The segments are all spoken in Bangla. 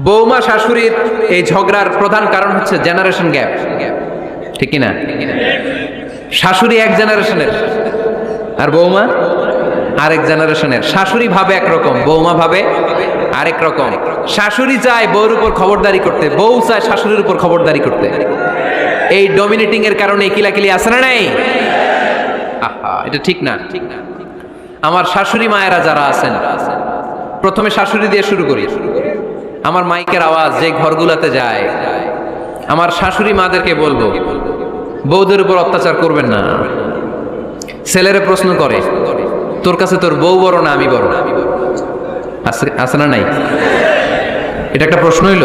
বৌমা শাশুড়ির এই ঝগড়ার প্রধান কারণ হচ্ছে জেনারেশন গ্যাপ, ঠিক কিনা? শাশুড়ি এক জেনারেশনের আর বৌমা আরেক জেনারেশনের। শাশুড়ি ভাবে একরকম, বৌমা ভাবে আরেক রকম। শাশুড়ি চায় বউর উপর খবরদারি করতে, বউ চায় শাশুড়ির উপর খবরদারি করতে। এই ডমিনেটিং এর কারণে কিলাকিলি আছে না নাই? আহা, এটা ঠিক না। আমার শাশুড়ি মায়েরা যারা আছেন, প্রথমে শাশুড়ি দিয়ে শুরু করি। আমার মাইকের আওয়াজ যে ঘরগুলোতে যায়, আমার শাশুড়ি মাদেরকে বলবো, বউদের উপর অত্যাচার করবেন না। ছেলেরা প্রশ্ন করে, তোর কাছে তোর বউ বড় না আমি বড়? আছে না নাই? এটা একটা প্রশ্ন হইল।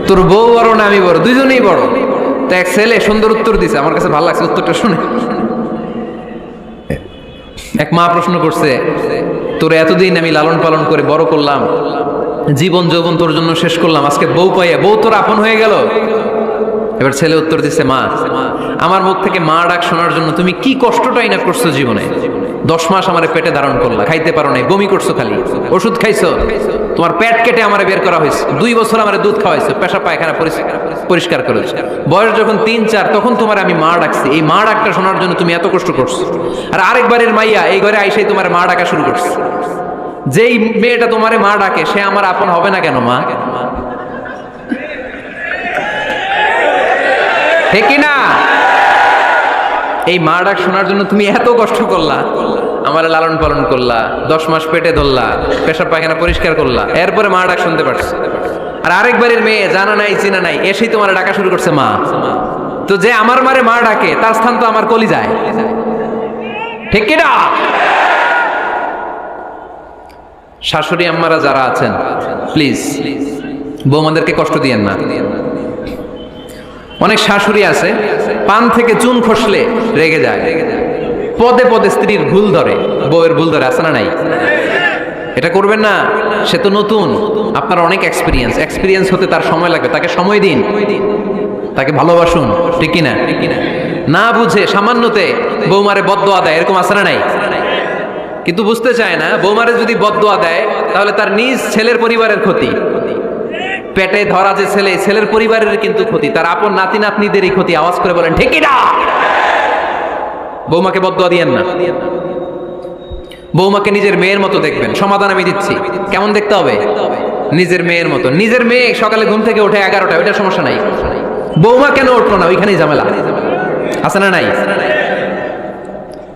তোর বউ বড় না আমি বড়? দুইজনেই বড়। তো এক ছেলে সুন্দর উত্তর দিছে, আমার কাছে ভালো লাগছে উত্তরটা শুনে। এক মা প্রশ্ন করছে, তোর এতদিন আমি লালন পালন করে বড় করলাম, জীবন যৌবন তোর জন্য শেষ করলাম, আজকে বউ পাইয়া বউ তোর আপন হয়ে গেল? এবার ছেলে উত্তর দিচ্ছে, মা, আমার মুখ থেকে মা ডাক শোনার জন্য তুমি কি কষ্টটাই না করছো জীবনে। 10 মাস আমার পেটে ধারণ করলা, খাইতে পারো নাই, বমি করছো, খালি ওষুধ খাইছো, তোমার পেট কেটে আমার বের করা হয়েছে, 2 বছর আমার দুধ খাওয়াইছো, পেশা পায়খানা পরিষ্কার করেছো। বয়স যখন 3-4 তখন তোমার আমি মা ডাকছি। এই মা ডাকটা শোনার জন্য তুমি এত কষ্ট করছো। আর আরেকবারের মাইয়া এই ঘরে আইসাই তোমার মা ডাকা শুরু করছে। যেই মেয়েটা তোমারে মা ডাকে সে আমার আপন হবে না কেন মা? ঠিক না? এই মা ডাক শোনার জন্য তুমি এত কষ্ট করলা, আমার লালন পালন করলা, 10 মাস পেটে ধরলা, পেশাব পায়খানা পরিষ্কার করলা, এরপরে মা ডাক শুনতে পারছো। আর আরেকবারের মেয়ে জানা নাই চিনা নাই এসেই তোমার ডাকা শুরু করছে মা। তো যে আমার মারে মা ডাকে তার স্থান তো আমার কলিজায়, ঠিক কিনা? শাশুড়ি আম্মারা যারা আছেন, প্লিজ বৌমাদেরকে কষ্ট দিয়েন না। অনেক শাশুড়ি আছে পান থেকে চুন খসলে রেগে যায়, পদে পদে স্ত্রীর ভুল ধরে, বউয়ের ভুল ধরে, আছে না নাই? এটা করবেন না। সে তো নতুন, আপনার অনেক এক্সপিরিয়েন্স হতে তার সময় লাগবে। তাকে সময় দিন, তাকে ভালোবাসুন, ঠিক কিনা? না বুঝে সামান্যতে বৌমারে বদদোয়া দেয়, এরকম আছে না নাই? কিন্তু বুঝতে চায় না, বৌমারে যদি বদদোয়া দেয় তাহলে তার নিজ ছেলের পরিবারের ক্ষতি, পেটে ধরা যে ছেলে, ছেলের পরিবারের কিন্তু ক্ষতি, তার আপন নাতি নাতনিদেরই ক্ষতি। আওয়াজ করে বলেন ঠিক কিনা? বৌমাকে বদদোয়া দিয়েন না। বৌমাকে নিজের মেয়ের মতো দেখবেন। সমাধান আমি দিচ্ছি। কেমন দেখতে হবে? নিজের মেয়ের মতো। নিজের মেয়ে সকালে ঘুম থেকে ওঠে 11টায়, ওইটা সমস্যা নাই। বৌমা কেন উঠলো না, ওইখানেই ঝামেলা, আছে না নাই?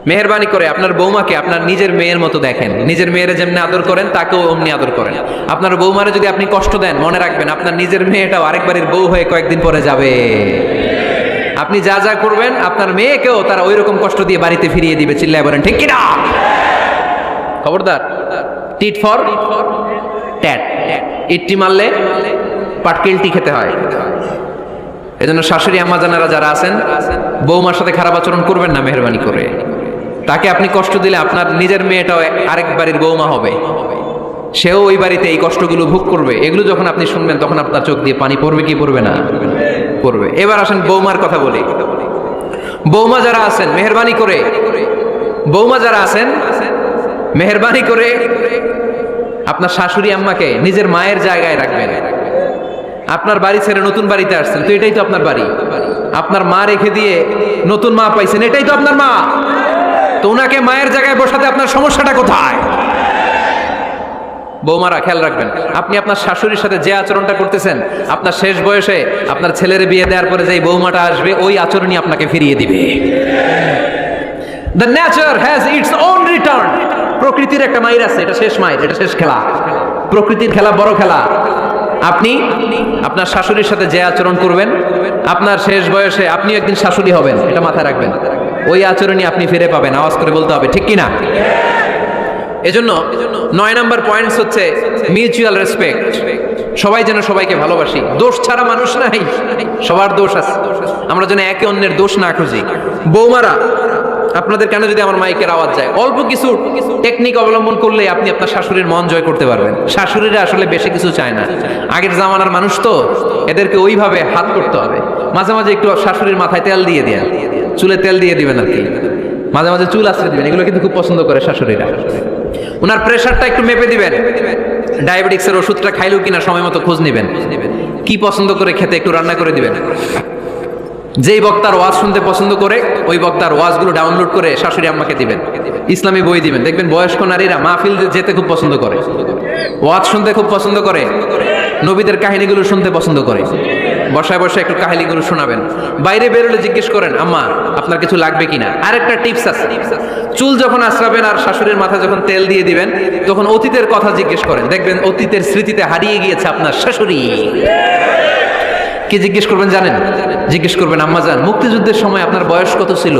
মেহেরবানি করে আপনার বৌমাকে আপনার নিজের মেয়ের মতো দেখেন। নিজের মেয়েরে যেমনি আদর করেন তাকেও অমনি আদর করেন। আপনার বৌমারে যদি আপনি কষ্ট দেন, মনে রাখবেন আপনার নিজের মেয়েটাও আরেকবারের বউ হয়ে কয়েকদিন পরে যাবে। আপনি যা যা করবেন আপনার মেয়েকেও তারা ওই রকম কষ্ট দিয়ে বাড়িতে ফিরিয়ে দিবে। চিল্লায় বলেন ঠিক কিনা? খবরদার, টিট ফর ট্যাট। ইটটি মারলে পাটকেলটি খেতে হয়। এজন্য শাশুড়ি আম্মা জানারা যারা আছেন, বৌমার সাথে খারাপ আচরণ করবেন না মেহেরবানি করে। তাকে আপনি কষ্ট দিলে আপনার নিজের মেয়েটাও আরেক বাড়ির বৌমা হবে, সেও ওই বাড়িতে এই কষ্টগুলো ভোগ করবে। এগুলো যখন আপনি শুনবেন তখন আপনার চোখ দিয়ে পানি পড়বে কি পড়বে না? পড়বে। এবার আসেন বৌমার কথা বলি। বৌমা যারা আছেন মেহেরবানি করে, বৌমা যারা আছেন মেহেরবানি করে আপনার শাশুড়ি আম্মাকে নিজের মায়ের জায়গায় রাখবেন। আপনার বাড়ি ছেড়ে নতুন বাড়িতে আসছেন, তো এটাই তো আপনার বাড়ি। আপনার মা রেখে দিয়ে নতুন মা পাইছেন, এটাই তো আপনার মা। তো ওনাকে মায়ের জায়গায় বসাতে আপনার সমস্যাটা কোথায়? বৌমারা খেয়াল রাখবেন, আপনি আপনার শাশুড়ির সাথে যে আচরণটা করতেছেন, আপনার শেষ বয়সে আপনার ছেলের বিয়ে দেওয়ার পরে যে বৌমাটা আসবে ওই আচরণই আপনাকে ফিরিয়ে দিবে। The nature has its own return. প্রকৃতির একটা মাইর আছে, এটা শেষ মাইর, এটা শেষ খেলা। প্রকৃতির খেলা বড় খেলা। আপনি আপনার শাশুড়ির সাথে যে আচরণ করবেন, আপনার শেষ বয়সে আপনিও একদিন শাশুড়ি হবেন, এটা মাথায় রাখবেন। ওই আচরণই আপনি ফিরে পাবেন। আওয়াজ করে বলতে হবে ঠিক কিনা? এজন্য 9 নম্বর পয়েন্টস হচ্ছে মিউচুয়াল রেসপেক্ট। সবাই যেন সবাইকে ভালোবাসি। দোষ ছাড়া মানুষ নাই, সবার দোষ আছে। আমরা যেন একে অন্যের দোষ না খুঁজি। বৌমারা, আপনাদের কেন যদি আমার মাইকের আওয়াজ যায়, অল্প কিছু টেকনিক অবলম্বন করলে আপনি আপনার শাশুড়ির মন জয় করতে পারবেন। শাশুড়িরা আসলে বেশি কিছু চায় না, আগের জামানার মানুষ তো, এদেরকে ওইভাবে হাত করতে হবে। মাঝে মাঝে একটু শাশুড়ির মাথায় তেল দিয়ে দেন, চুলে তেল দিয়ে দিবেন আর কি, মাঝে মাঝে চুল আশ্রয় দিবেন। এগুলো কিন্তু খুব পছন্দ করে শাশুড়িরা। ওনার প্রেশারটা একটু মেপে দিবেন। ডায়াবেটিক্সের ওষুধটা খাইলেও কিনা সময় মতো খোঁজ নেবেন, কি পছন্দ করে খেতে একটু রান্না করে দিবেন। যেই বক্তার ওয়াজ শুনতে পছন্দ করে ওই বক্তার ওয়াজগুলো ডাউনলোড করে শাশুড়ি আম্মাকে দিবেন, ইসলামী বই দিবেন। দেখবেন বয়স্ক নারীরা মাহফিল যেতে খুব পছন্দ করে, ওয়াজ শুনতে খুব পছন্দ করে, নবীদের কাহিনীগুলো শুনতে পছন্দ করে। বসায় বসায় একটু কাহিনীগুলো শোনাবেন। বাইরে বেরোলে জিজ্ঞেস করেন, আম্মা আপনার কিছু লাগবে কিনা। আরেকটা টিপস আছে, চুল যখন আশ্রাবেন আর শাশুড়ির মাথা যখন তেল দিয়ে দিবেন তখন অতীতের কথা জিজ্ঞেস করেন। দেখবেন অতীতের স্মৃতিতে হারিয়ে গিয়েছে আপনার শাশুড়ি। কি জিজ্ঞেস করবেন জানেন? জিজ্ঞেস করবেন, আম্মা জান মুক্তিযুদ্ধের সময় আপনার বয়স কত ছিল?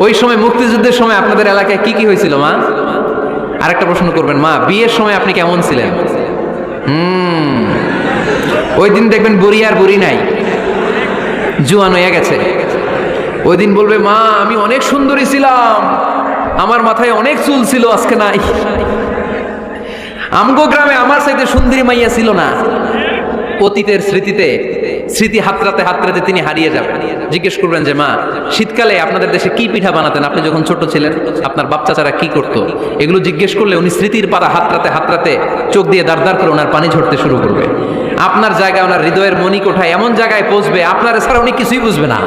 ওই সময় মুক্তিযুদ্ধের সময় আপনাদের এলাকায় কি কি হয়েছিল মা? আরেকটা প্রশ্ন করবেন, মা বিয়ের সময় আপনি কেমন ছিলেন? ওই দিন দেখবেন বুড়ি আর বুড়ি নাই, জুয়ান হয়ে গেছে। ওই দিন বলবে, মা আমি অনেক সুন্দরী ছিলাম, আমার মাথায় অনেক চুল ছিল, আজকে নাই। আমগো গ্রামে আমার চাইতে সুন্দরী মাইয়া ছিল না। অতীতের স্মৃতিতে স্মৃতি হাতরাতে হাতরাতে তিনি হারিয়ে যাবেন। জিজ্ঞেস করবেন যে, মা শীতকালে আপনাদের দেশে কি পিঠা বানাতেন আপনি যখন ছোট ছিলেন? আপনার বাপ চাচারা কি করতো? এগুলো জিজ্ঞেস করলে উনি স্মৃতির পাতা হাতরাতে হাতরাতে চোখ দিয়ে দাঁড় দাঁড় করে ওনার পানি ঝরতে শুরু করবে। আপনার জায়গায় ওনার হৃদয়ের মণিকোঠায় এমন জায়গায় পৌঁছবে আপনার ছাড়া উনি কিছুই বুঝবে না।